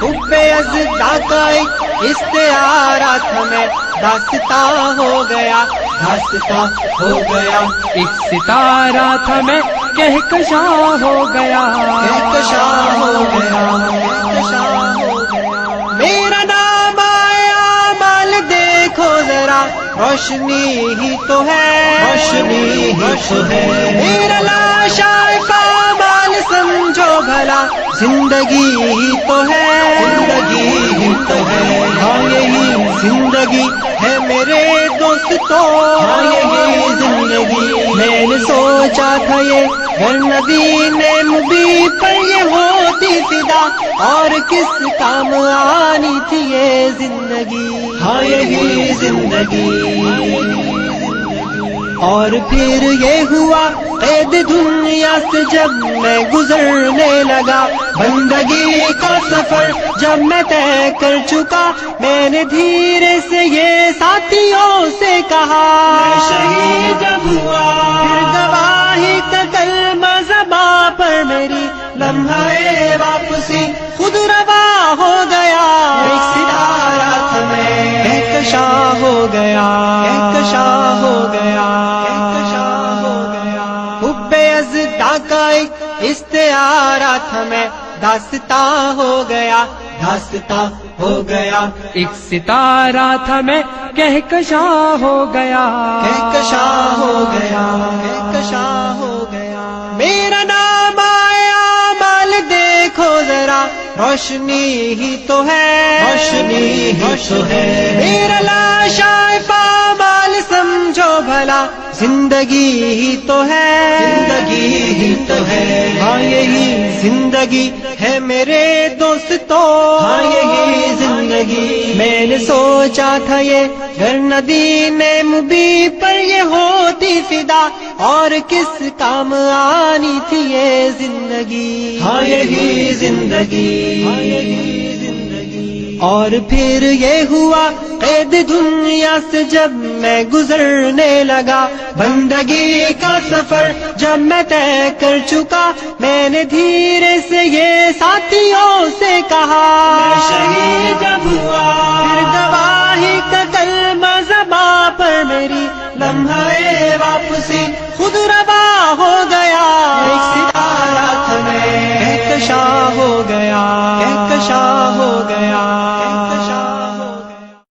حب ازدا کا ایک استعارہ تھا میں داستاں ہو گیا داستاں ہو گیا ایک ستارہ تھا میں کہکشاں ہو گیا کہکشاں ہو گیا کہکشاں ہو گیا میرا نام آیا مال دیکھو ذرا روشنی ہی تو ہے روشنی ہی تو ہے میرا لاشا پامال سمجھو بھلا زندگی ہی تو ہے زندگی ہی تو ہے ہاں یہی زندگی ہے میرے دوستو ہاں یہی زندگی میں نے سوچا تھا یہ گر ندینے مبی پر یہ ہوتی فدا اور کس کام آنی تھی یہ زندگی ہاں یہی زندگی اور پھر یہ ہوا قید دنیا سے جب میں گزرنے لگا بندگی کا سفر جب میں طے کر چکا میں نے دھیرے سے یہ ساتھیوں سے کہا میں شہید جب ہوا پھر گواہی کا کلمہ زباں پر میری لمحہ واپسی خود روا ہو گیا ایک ستارہ تھا میں کہکشاں ہو گیا کہکشاں ہو گیا کہکشاں ہو گیا حب ازدا کا ایک استعارہ تھا میں داستاں ہو گیا داستاں ہو گیا ایک ستارہ تھا میں کہکشاں ہو گیا کہکشاں ہو گیا کہکشاں ہو گیا میرا نام آیا مال دیکھو ذرا روشنی ہی تو ہے روشنی ہی تو ہے میرا لاشا پامال سمجھو بھلا زندگی ہی تو ہے زندگی ہی تو ہے ہاں یہی زندگی ہے میرے دوستو ہاں یہی زندگی میں نے سوچا تھا یہ گر ندینے مبی پر یہ ہوتی فدا اور کس کام آنی تھی یہ زندگی ہاں یہی زندگی اور پھر یہ ہوا قید دنیا سے جب میں گزرنے لگا بندگی کا سفر جب میں طے کر چکا میں نے دھیرے سے یہ ساتھیوں سے کہا میں شہید جب ہوا پھر گواہی کا کلمہ زباں پر میری لمحہ واپسی خود